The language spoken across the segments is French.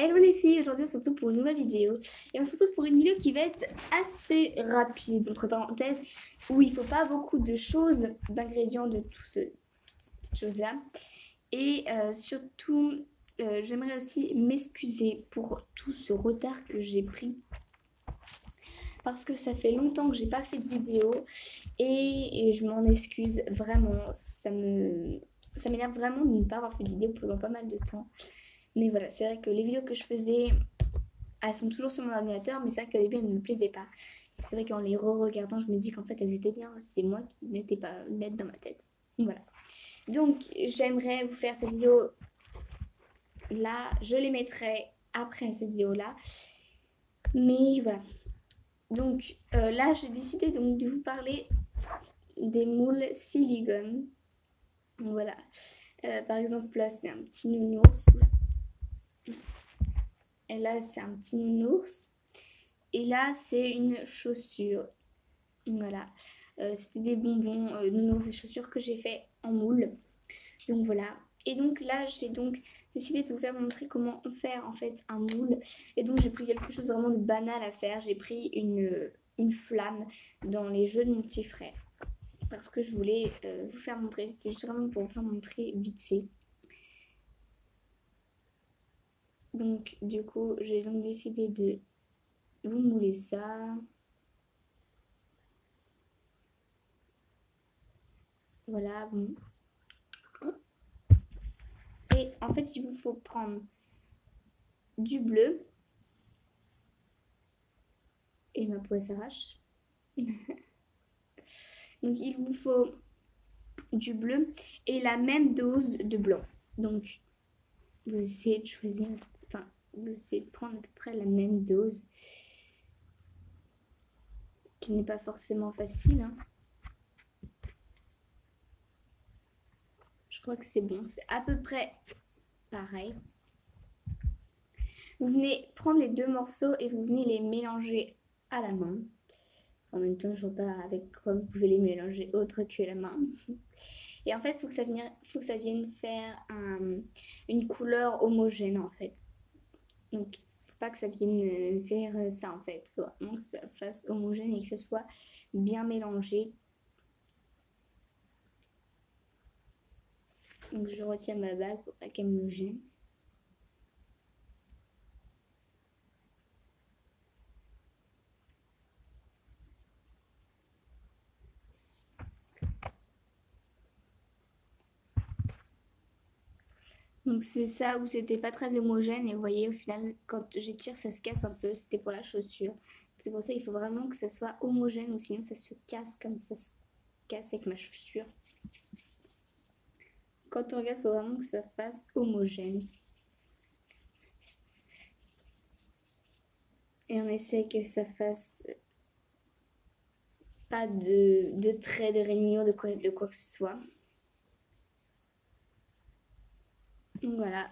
Hello les filles, aujourd'hui on se retrouve pour une nouvelle vidéo et on se retrouve pour une vidéo qui va être assez rapide, entre parenthèses, où il ne faut pas beaucoup de choses, d'ingrédients de toutes ces petites choses-là. Et surtout, j'aimerais aussi m'excuser pour tout ce retard que j'ai pris parce que ça fait longtemps que j'ai pas fait de vidéo et je m'en excuse vraiment, ça m'énerve vraiment de ne pas avoir fait de vidéo pendant pas mal de temps. Mais voilà, c'est vrai que les vidéos que je faisais, elles sont toujours sur mon ordinateur, mais c'est vrai qu'au début, elles ne me plaisaient pas. C'est vrai qu'en les re-regardant, je me dis qu'en fait, elles étaient bien. C'est moi qui n'étais pas nette dans ma tête. Voilà. Donc, j'aimerais vous faire cette vidéo là. Je les mettrai après cette vidéo là. Mais voilà. Donc, là, j'ai décidé donc de vous parler des moules silicone. Voilà. Par exemple, là, c'est un petit nounours. Et là, c'est un petit nounours. Et là, c'est une chaussure. Voilà. C'était des bonbons, nounours et chaussures que j'ai fait en moule. Donc voilà. Et donc là, j'ai donc décidé de vous faire montrer comment faire en fait un moule. Et donc j'ai pris quelque chose vraiment de banal à faire. J'ai pris une flamme dans les jeux de mon petit frère. Parce que je voulais vous faire montrer. C'était juste vraiment pour vous faire montrer vite fait. Donc du coup, j'ai donc décidé de vous mouler ça. Voilà, bon. Et en fait, il vous faut prendre du bleu. Et ma peau s'arrache. Donc, il vous faut du bleu et la même dose de blanc. Donc, vous essayez de choisir, enfin, vous essayez de prendre à peu près la même dose. Qui n'est pas forcément facile. Hein. Je crois que c'est bon. C'est à peu près pareil. Vous venez prendre les deux morceaux et vous venez les mélanger à la main. En même temps, je ne vois pas avec quoi vous pouvez les mélanger autre que la main. Et en fait, il faut que ça vienne faire une couleur homogène en fait. Donc, il ne faut pas que ça vienne faire ça en fait. Il faut vraiment que ça fasse homogène et que ce soit bien mélangé. Donc, je retiens ma bague pour pas qu'elle me gêne. Donc c'est ça où c'était pas très homogène et vous voyez au final quand j'étire ça se casse un peu, c'était pour la chaussure. C'est pour ça qu'il faut vraiment que ça soit homogène ou sinon ça se casse comme ça se casse avec ma chaussure. Quand on regarde, il faut vraiment que ça fasse homogène. Et on essaie que ça fasse pas de traits, de réunion, de quoi que ce soit. Donc voilà.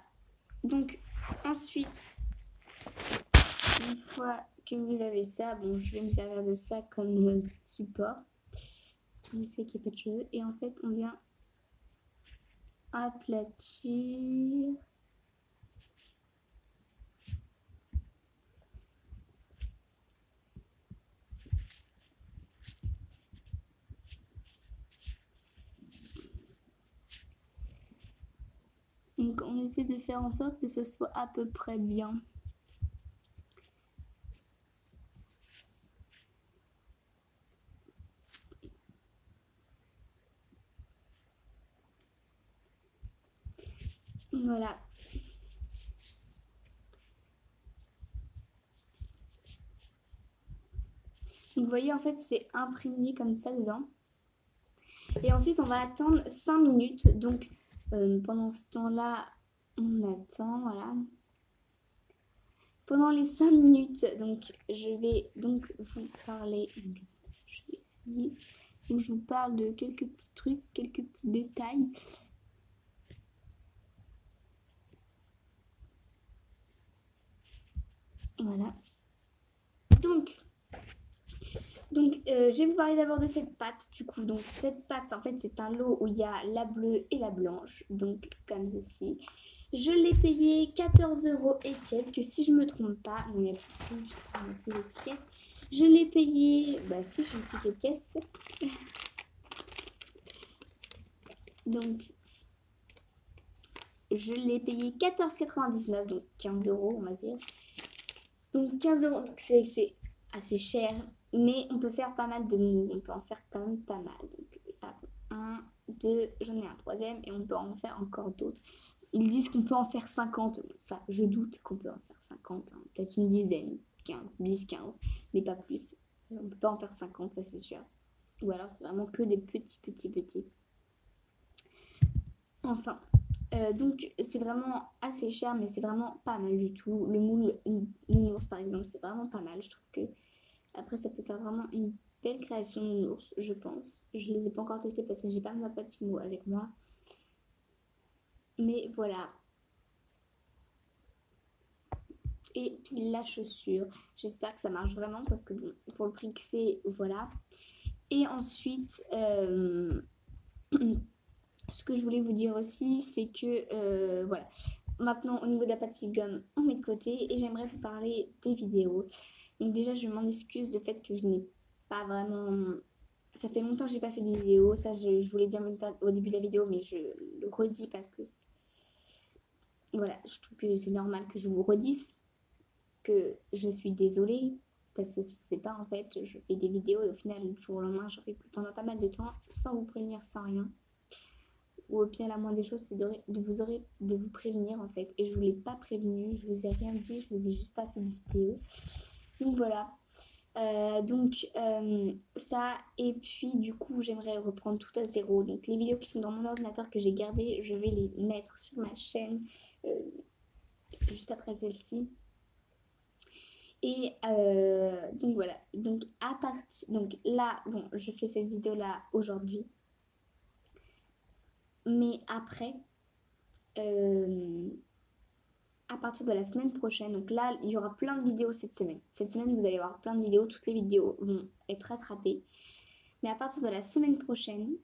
Donc ensuite, une fois que vous avez ça, bon, je vais me servir de ça comme support. On sait qu'il n'y a pas de cheveux. Et en fait, on vient aplatir. Donc on essaie de faire en sorte que ce soit à peu près bien. Voilà. Donc vous voyez en fait c'est imprégné comme ça dedans. Et ensuite on va attendre 5 minutes. Donc pendant ce temps-là, on attend, voilà. Pendant les 5 minutes, donc je vais donc vous parler. Je vais essayer. Donc, je vous parle de quelques petits trucs, quelques petits détails. Voilà. Donc je vais vous parler d'abord de cette pâte du coup. Donc cette pâte en fait c'est un lot où il y a la bleue et la blanche. Donc comme ceci. Je l'ai payé 14 € et quelques, si je me trompe pas. Non, il n'y a plus d'étiquette. Je l'ai payé, bah si, j'ai une ticket de caisse. Donc, je l'ai payé 14,99 €, donc 15 € on va dire. Donc 15 €, donc c'est assez cher, mais on peut faire pas mal de mots, on peut en faire quand même pas mal. Donc, un, deux, j'en ai un troisième et on peut en faire encore d'autres. Ils disent qu'on peut en faire 50, ça je doute qu'on peut en faire 50, hein. Peut-être une dizaine, 15, 10, 15, mais pas plus. On ne peut pas en faire 50, ça c'est sûr. Ou alors c'est vraiment que des petits. Enfin, donc c'est vraiment assez cher, mais c'est vraiment pas mal du tout. Le moule nounours par exemple, c'est vraiment pas mal. Je trouve que après ça peut faire vraiment une belle création nounours, je pense. Je les ai pas encore testés parce que j'ai pas ma Patimo avec moi. Mais voilà. Et puis la chaussure, j'espère que ça marche vraiment parce que bon, pour le prix que c'est, voilà. Et ensuite, ce que je voulais vous dire aussi, c'est que voilà. Maintenant, au niveau de la pâtisserie gomme, on met de côté et j'aimerais vous parler des vidéos. Donc déjà, je m'en excuse du fait que je n'ai pas vraiment... Ça fait longtemps que j'ai pas fait de vidéo. Ça, je voulais dire au début de la vidéo, mais je le redis parce que... Voilà, je trouve que c'est normal que je vous redise que je suis désolée. Parce que c'est pas en fait, je fais des vidéos et au final, du jour au lendemain, j'aurai pendant pas mal de temps sans vous prévenir, sans rien. Ou au pire, la moindre des choses, c'est de vous prévenir en fait. Et je vous l'ai pas prévenu, je vous ai rien dit, je vous ai juste pas fait de vidéo. Donc voilà. Ça, et puis du coup, j'aimerais reprendre tout à zéro. Donc les vidéos qui sont dans mon ordinateur que j'ai gardées, je vais les mettre sur ma chaîne juste après celle-ci. Et donc voilà. Donc à partir, donc là, bon, je fais cette vidéo là aujourd'hui. Mais après, à partir de la semaine prochaine, donc là, il y aura plein de vidéos cette semaine. Cette semaine, vous allez avoir plein de vidéos. Toutes les vidéos vont être rattrapées. Mais à partir de la semaine prochaine,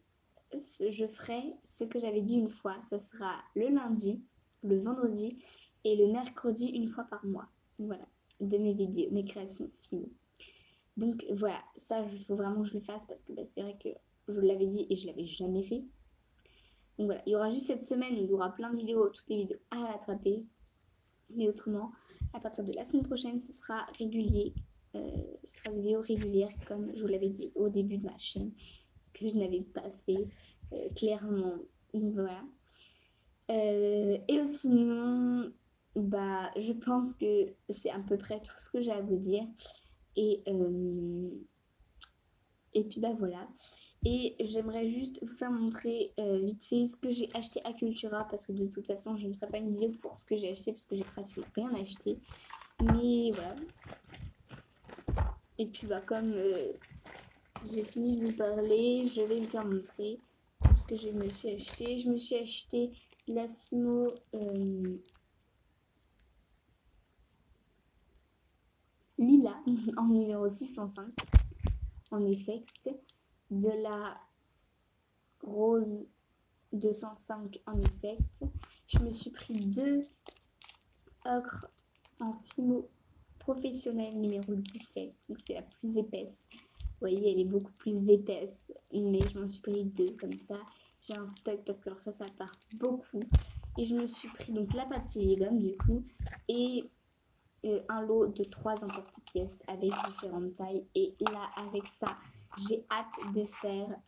je ferai ce que j'avais dit une fois. Ça sera le lundi, le vendredi et le mercredi une fois par mois. Voilà, de mes vidéos, mes créations finies. Donc voilà, ça, il faut vraiment que je le fasse parce que bah, c'est vrai que je l'avais dit et je l'avais jamais fait. Donc voilà, il y aura juste cette semaine où il y aura plein de vidéos, toutes les vidéos à rattraper. Mais autrement, à partir de la semaine prochaine, ce sera régulier. Ce sera des vidéos régulières, comme je vous l'avais dit au début de ma chaîne, que je n'avais pas fait clairement. Donc voilà. Et sinon, bah, je pense que c'est à peu près tout ce que j'ai à vous dire. Et, et puis bah voilà. Et j'aimerais juste vous faire montrer vite fait ce que j'ai acheté à Cultura parce que de toute façon je ne ferai pas une vidéo pour ce que j'ai acheté parce que j'ai pratiquement rien acheté. Mais voilà. Et puis bah comme j'ai fini de vous parler, je vais vous faire montrer ce que je me suis acheté. Je me suis acheté la Fimo Lila en numéro 605 en effet, de la rose 205 en effet. Je me suis pris 2 ocres en Fimo professionnel numéro 17. Donc c'est la plus épaisse. Vous voyez, elle est beaucoup plus épaisse. Mais je m'en suis pris 2 comme ça. J'ai un stock parce que alors ça part beaucoup. Et je me suis pris donc la pâtisserie gomme du coup. Et un lot de 3 emporte-pièces avec différentes tailles. Et là, avec ça, j'ai hâte de faire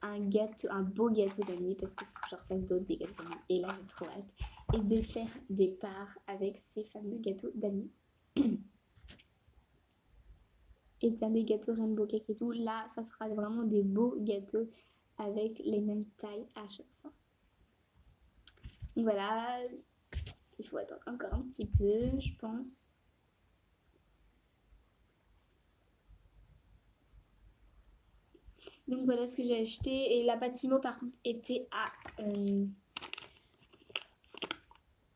un beau gâteau d'année parce qu'il faut que je refasse d'autres des gâteaux d'année. Et là, j'ai trop hâte. Et de faire des parts avec ces fameux gâteaux d'année. Et de faire des gâteaux rainbow cake et tout. Là, ça sera vraiment des beaux gâteaux avec les mêmes tailles à chaque fois. Donc voilà. Il faut attendre encore un petit peu, je pense. Donc voilà ce que j'ai acheté. Et la Patimo par contre était à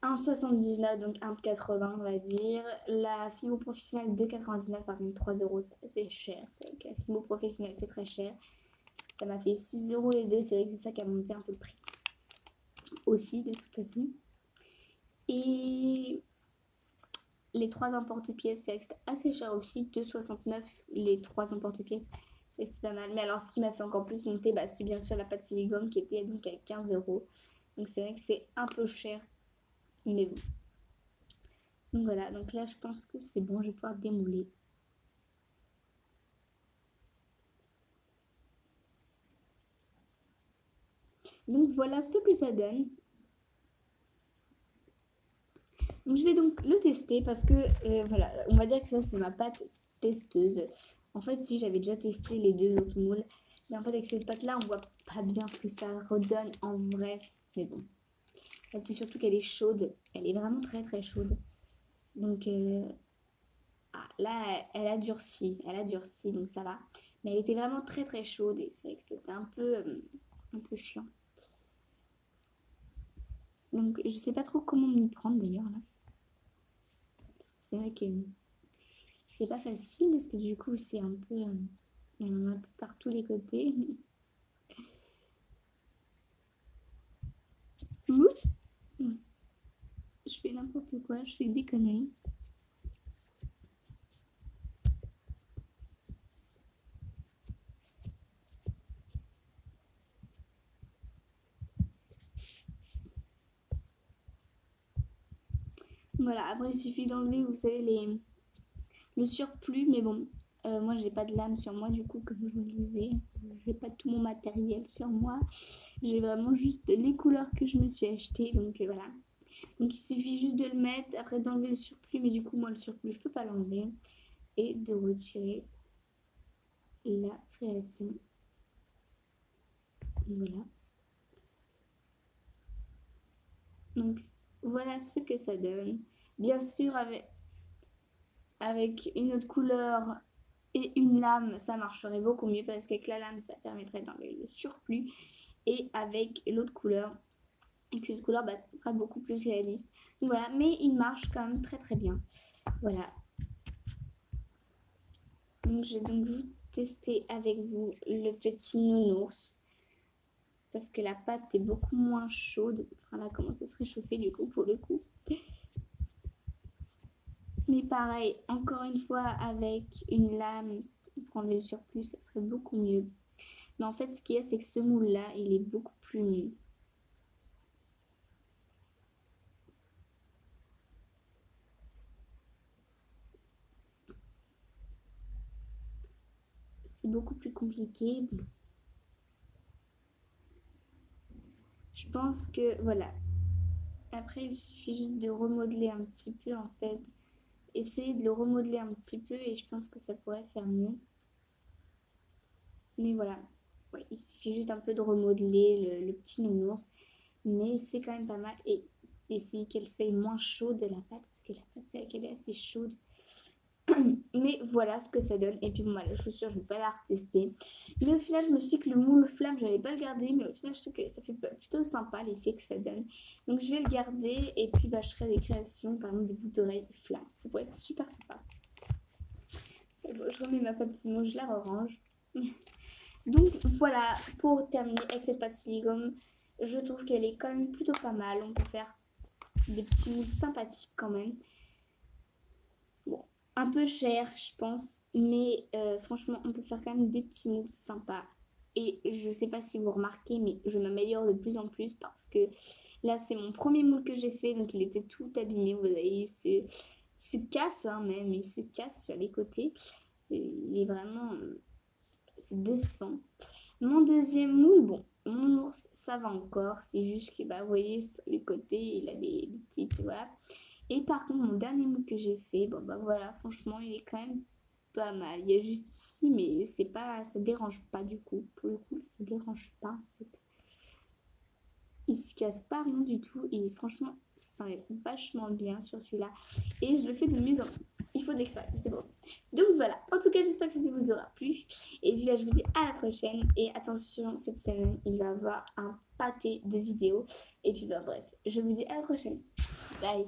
1,79, donc 1,80 on va dire. La Fimo professionnelle 2,99, par contre 3 euros, c'est cher. La Fimo professionnelle c'est très cher. Ça m'a fait 6 euros les deux. C'est vrai que c'est ça qui a monté un peu le prix aussi de toute façon. Et les 3 emporte-pièces, c'est assez cher aussi, 2,69 les 3 emporte-pièces. C'est pas mal. Mais alors, ce qui m'a fait encore plus monter, bah, c'est bien sûr la pâte silicone qui était donc à 15 euros. Donc, c'est vrai que c'est un peu cher. Mais bon. Donc, voilà. Donc là, je pense que c'est bon. Je vais pouvoir démouler. Donc, voilà ce que ça donne. Donc, je vais donc le tester parce que, voilà, on va dire que ça, c'est ma pâte testeuse. En fait, si j'avais déjà testé les 2 autres moules, mais en fait, avec cette pâte-là, on voit pas bien ce que ça redonne en vrai. Mais bon. En fait, c'est surtout qu'elle est chaude. Elle est vraiment très, très chaude. Donc, là, elle a durci. Elle a durci, donc ça va. Mais elle était vraiment très, très chaude. Et c'est vrai que c'était un peu chiant. Donc, je sais pas trop comment m'y prendre d'ailleurs, là. C'est vrai que c'est pas facile parce que du coup, c'est un peu. Il y en a un peu par tous les côtés. Oups! Je fais n'importe quoi, je fais des conneries. Voilà, après, il suffit d'enlever, vous savez, le surplus. Mais bon, moi, j'ai pas de lame sur moi, du coup, comme je vous le disais. J'ai pas tout mon matériel sur moi. J'ai vraiment juste les couleurs que je me suis achetées. Donc, voilà. Donc, il suffit juste de le mettre, après d'enlever le surplus. Mais du coup, moi, le surplus, je peux pas l'enlever. Et de retirer la création. Voilà. Donc, voilà ce que ça donne. Bien sûr, avec une autre couleur et une lame, ça marcherait beaucoup mieux parce qu'avec la lame, ça permettrait d'enlever le surplus. Et avec l'autre couleur, et puis l'autre couleur, bah, ça sera beaucoup plus réaliste. Donc voilà, mais il marche quand même très très bien. Voilà. Donc je vais donc tester avec vous le petit nounours. Parce que la pâte est beaucoup moins chaude. Enfin là, commence à se réchauffer du coup pour le coup. Mais pareil, encore une fois, avec une lame pour enlever le surplus, ça serait beaucoup mieux. Mais en fait, ce qu'il y a, c'est que ce moule-là, il est beaucoup plus... C'est beaucoup plus compliqué. Bon. Je pense que, voilà. Après, il suffit juste de remodeler un petit peu, en fait. Essayer de le remodeler un petit peu et je pense que ça pourrait faire mieux. Mais voilà. Ouais, il suffit juste un peu de remodeler le petit nounours. Mais c'est quand même pas mal. Et essayer qu'elle soit moins chaude, la pâte. Parce que la pâte, c'est vrai qu'elle est assez chaude. Mais voilà ce que ça donne. Et puis bon, la chaussure, je ne vais pas la retester. Mais au final, je me suis dit que le moule flamme, je n'allais pas le garder. Mais au final, je trouve que ça fait plutôt sympa l'effet que ça donne. Donc je vais le garder. Et puis bah, je ferai des créations, par exemple des boucles d'oreilles flammes. Ça pourrait être super sympa. Et bon, je remets ma pâte sinon je la orange. Donc voilà, pour terminer avec cette pâte silicone, je trouve qu'elle est quand même plutôt pas mal. On peut faire des petits moules sympathiques quand même. Bon, un peu cher, je pense, mais franchement, on peut faire quand même des petits moules sympas. Et je sais pas si vous remarquez, mais je m'améliore de plus en plus parce que là, c'est mon premier moule que j'ai fait, donc il était tout abîmé. Vous voyez, il se casse hein, même, il se casse sur les côtés. Il est vraiment, c'est décevant. Mon deuxième moule, bon, mon ours, ça va encore. C'est juste que, bah, vous voyez, sur les côtés, il a des petites, voilà. Et par contre, mon dernier moule que j'ai fait, bon bah voilà, franchement, il est quand même pas mal. Il y a juste ici, mais c'est pas, ça dérange pas du coup. Pour le coup, ça dérange pas. En fait. Il se casse pas rien du tout. Et franchement, ça s'enlève vachement bien sur celui-là. Et je le fais de mieux en mieux. Il faut de l'expérience, c'est bon. Donc voilà, en tout cas, j'espère que ça vous aura plu. Et puis là, je vous dis à la prochaine. Et attention, cette semaine, il va y avoir un pâté de vidéos. Et puis bah bref, je vous dis à la prochaine. Bye.